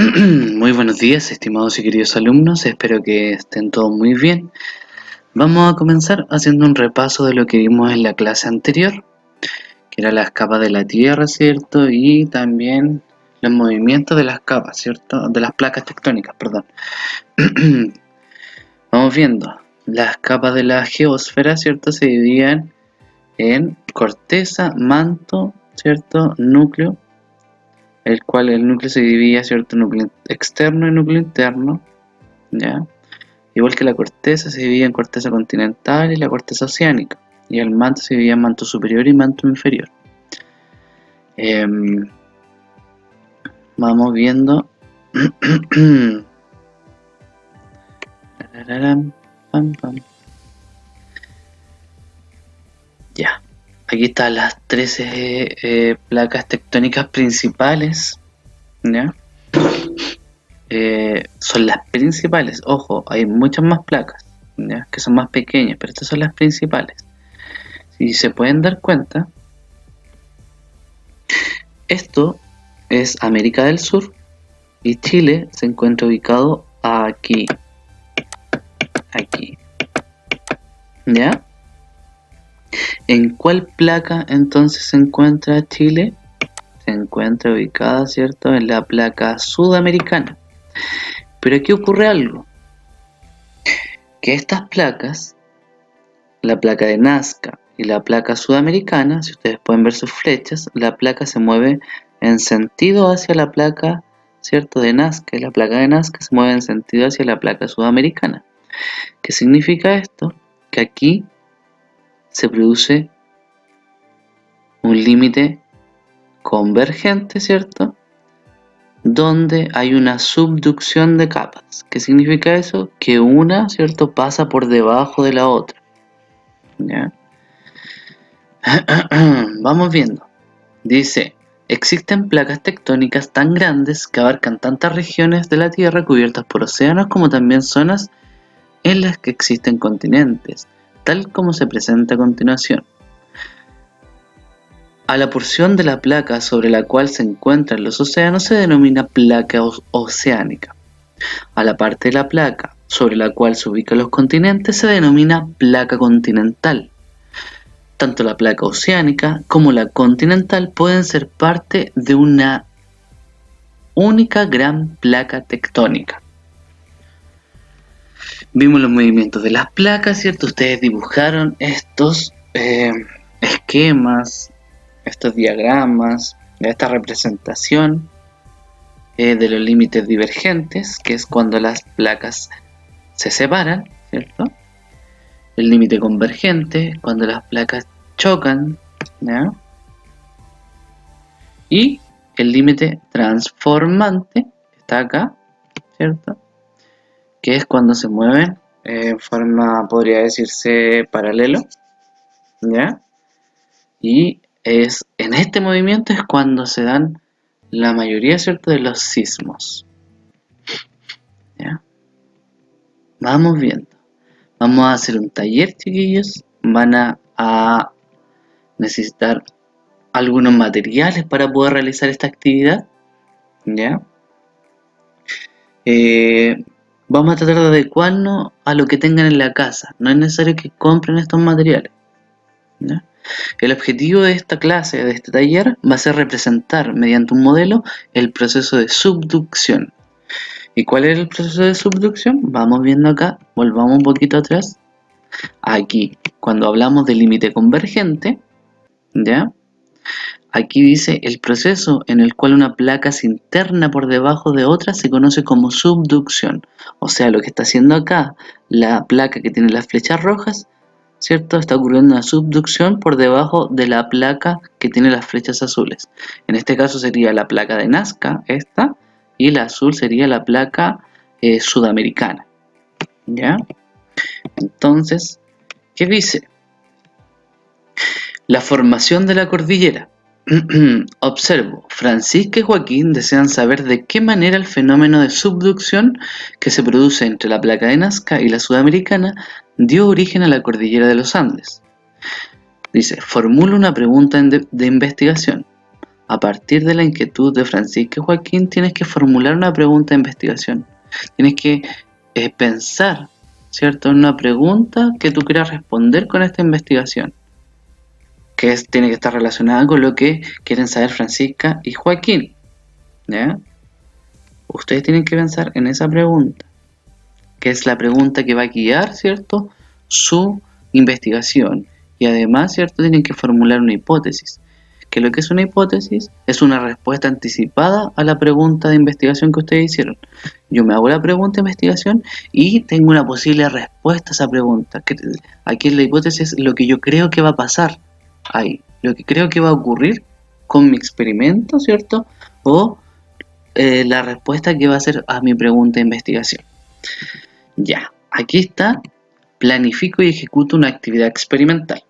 Muy buenos días, estimados y queridos alumnos, espero que estén todos muy bien. Vamos a comenzar haciendo un repaso de lo que vimos en la clase anterior, que eran las capas de la Tierra, ¿cierto? Y también los movimientos de las capas, ¿cierto? De las placas tectónicas, perdón. Vamos viendo, las capas de la geósfera, ¿cierto? Se dividían en corteza, manto, ¿cierto? Núcleo, el cual el núcleo se dividía, ¿cierto? Núcleo externo y núcleo interno, ¿ya? Igual que la corteza se divide en corteza continental y la corteza oceánica, y el manto se divide en manto superior y manto inferior. Vamos viendo. Ya, aquí están las 13 placas tectónicas principales, ¿ya? Son las principales, ojo, hay muchas más placas, ¿ya? Que son más pequeñas, pero estas son las principales. Si se pueden dar cuenta, esto es América del Sur y Chile se encuentra ubicado aquí, ¿ya? ¿En cuál placa entonces se encuentra Chile? Se encuentra ubicada, ¿cierto?, en la placa sudamericana. Pero aquí ocurre algo, que estas placas, la placa de Nazca y la placa sudamericana, si ustedes pueden ver sus flechas, la placa se mueve en sentido hacia la placa, ¿cierto?, de Nazca, y la placa de Nazca se mueve en sentido hacia la placa sudamericana. ¿Qué significa esto? Que aquí se produce un límite convergente, ¿cierto?, donde hay una subducción de capas. ¿Qué significa eso? Que una, ¿cierto?, pasa por debajo de la otra, ¿ya? Vamos viendo. Dice, existen placas tectónicas tan grandes que abarcan tantas regiones de la Tierra cubiertas por océanos como también zonas en las que existen continentes, tal como se presenta a continuación. A la porción de la placa sobre la cual se encuentran los océanos se denomina placa oceánica. A la parte de la placa sobre la cual se ubican los continentes se denomina placa continental. Tanto la placa oceánica como la continental pueden ser parte de una única gran placa tectónica. Vimos los movimientos de las placas, ¿cierto? Ustedes dibujaron estos esquemas, estos diagramas, esta representación de los límites divergentes, que es cuando las placas se separan, ¿cierto? El límite convergente, cuando las placas chocan, ¿ya? Y el límite transformante, que está acá, ¿cierto?, que es cuando se mueven en forma, podría decirse, paralelo, ¿ya? Y es en este movimiento es cuando se dan la mayoría, ¿cierto?, de los sismos, ¿ya? Vamos viendo. Vamos a hacer un taller, chiquillos. Van a necesitar algunos materiales para poder realizar esta actividad, ¿ya? Vamos a tratar de adecuarnos a lo que tengan en la casa. No es necesario que compren estos materiales, ¿ya? El objetivo de esta clase, de este taller, va a ser representar mediante un modelo el proceso de subducción. ¿Y cuál es el proceso de subducción? Vamos viendo acá, volvamos un poquito atrás. Aquí, cuando hablamos de límite convergente, ¿ya? Aquí dice el proceso en el cual una placa se interna por debajo de otra se conoce como subducción. O sea, lo que está haciendo acá la placa que tiene las flechas rojas, ¿cierto? Está ocurriendo una subducción por debajo de la placa que tiene las flechas azules. En este caso sería la placa de Nazca, esta, y la azul sería la placa sudamericana, ¿ya? Entonces, ¿qué dice? La formación de la cordillera. Observo, Francisca y Joaquín desean saber de qué manera el fenómeno de subducción que se produce entre la placa de Nazca y la sudamericana dio origen a la cordillera de los Andes. Dice, formula una pregunta de investigación. A partir de la inquietud de Francisca y Joaquín tienes que formular una pregunta de investigación. Tienes que pensar, ¿cierto?, en una pregunta que tú quieras responder con esta investigación, que tiene que estar relacionada con lo que quieren saber Francisca y Joaquín, ¿ya? Ustedes tienen que pensar en esa pregunta, que es la pregunta que va a guiar, ¿cierto?, su investigación. Y además, ¿cierto?, tienen que formular una hipótesis. Que lo que es una hipótesis es una respuesta anticipada a la pregunta de investigación que ustedes hicieron. Yo me hago la pregunta de investigación y tengo una posible respuesta a esa pregunta. Aquí en la hipótesis es lo que yo creo que va a pasar ahí, lo que creo que va a ocurrir con mi experimento, ¿cierto? O la respuesta que va a hacer a mi pregunta de investigación. Ya, aquí está, planifico y ejecuto una actividad experimental.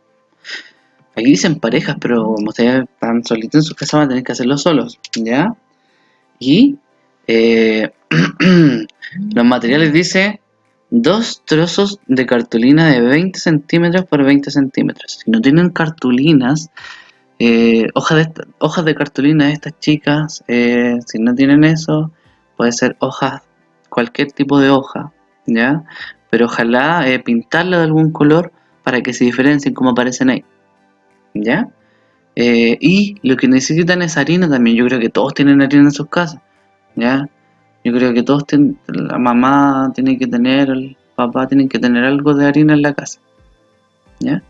Aquí dicen parejas, pero como ustedes están solitos en sus casas van a tener que hacerlo solos, ¿ya? Y los materiales dice 2 trozos de cartulina de 20 centímetros por 20 centímetros. Si no tienen cartulinas, hojas de cartulina de estas chicas, si no tienen eso, puede ser hojas, cualquier tipo de hoja, ¿ya? Pero ojalá pintarla de algún color para que se diferencien como aparecen ahí, ¿ya? Y lo que necesitan es harina también. Yo creo que todos tienen harina en sus casas, ¿ya? Yo creo que todos tienen, la mamá tiene que tener, el papá tienen que tener algo de harina en la casa, ¿ya?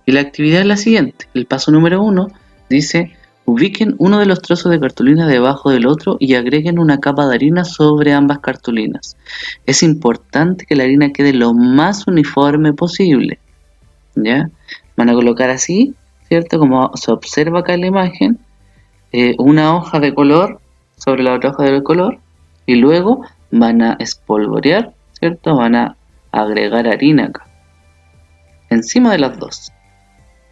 Y la actividad es la siguiente. El paso número 1 dice, ubiquen uno de los trozos de cartulina debajo del otro y agreguen una capa de harina sobre ambas cartulinas. Es importante que la harina quede lo más uniforme posible, ¿ya? Van a colocar así, ¿cierto? Como se observa acá en la imagen, una hoja de color sobre la otra hoja de color y luego van a espolvorear, ¿cierto? Van a agregar harina acá, encima de las dos,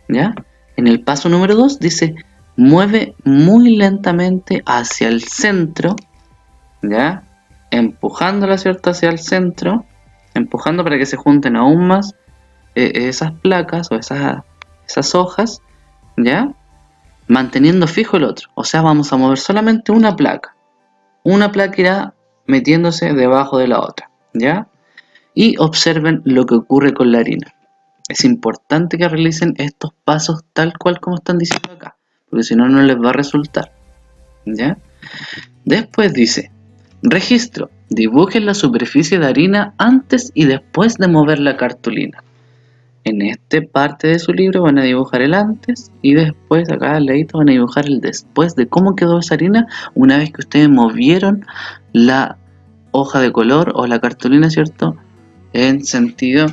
¿ya? En el paso número 2 dice, mueve muy lentamente hacia el centro, ¿ya? Empujándola, ¿cierto? Hacia el centro, empujando para que se junten aún más esas placas o esas hojas, ¿ya? Manteniendo fijo el otro. O sea, vamos a mover solamente una placa. Una placa irá metiéndose debajo de la otra, ¿ya? Y observen lo que ocurre con la harina. Es importante que realicen estos pasos tal cual como están diciendo acá, porque si no, no les va a resultar, ¿ya? Después dice, registro, dibujen la superficie de harina antes y después de mover la cartulina. En esta parte de su libro van a dibujar el antes y después, acá al ladito, van a dibujar el después de cómo quedó esa harina una vez que ustedes movieron la hoja de color o la cartulina, ¿cierto?, en sentido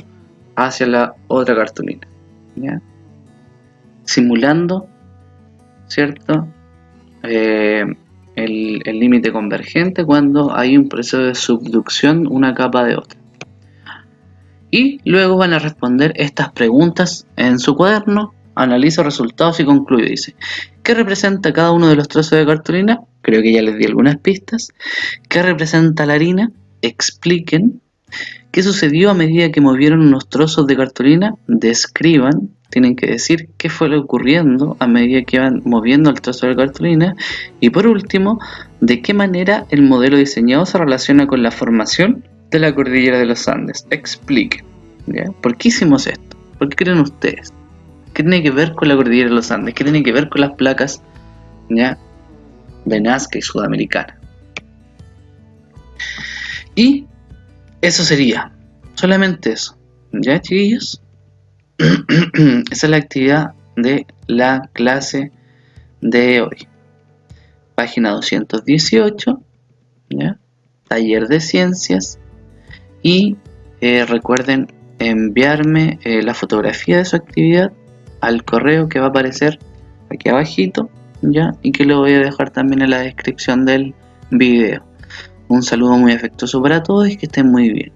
hacia la otra cartulina, ¿ya? Simulando, ¿cierto?, el límite convergente cuando hay un proceso de subducción una capa de otra. Y luego van a responder estas preguntas en su cuaderno, analiza resultados y concluye. Dice, ¿qué representa cada uno de los trozos de cartulina? Creo que ya les di algunas pistas. ¿Qué representa la harina? Expliquen. ¿Qué sucedió a medida que movieron unos trozos de cartulina? Describan. Tienen que decir qué fue lo ocurriendo a medida que iban moviendo el trozo de cartulina. Y por último, ¿de qué manera el modelo diseñado se relaciona con la formación de la cordillera de los Andes? Expliquen, ¿ya? ¿Por qué hicimos esto? ¿Por qué creen ustedes? ¿Qué tiene que ver con la cordillera de los Andes? ¿Qué tiene que ver con las placas, ¿ya?, de Nazca y Sudamericana? Y eso sería, solamente eso, ¿ya, chiquillos? Esa es la actividad de la clase de hoy. Página 218, ¿ya? Taller de ciencias. Y recuerden enviarme la fotografía de su actividad al correo que va a aparecer aquí abajito, ¿ya? Y que lo voy a dejar también en la descripción del video. Un saludo muy afectuoso para todos y que estén muy bien.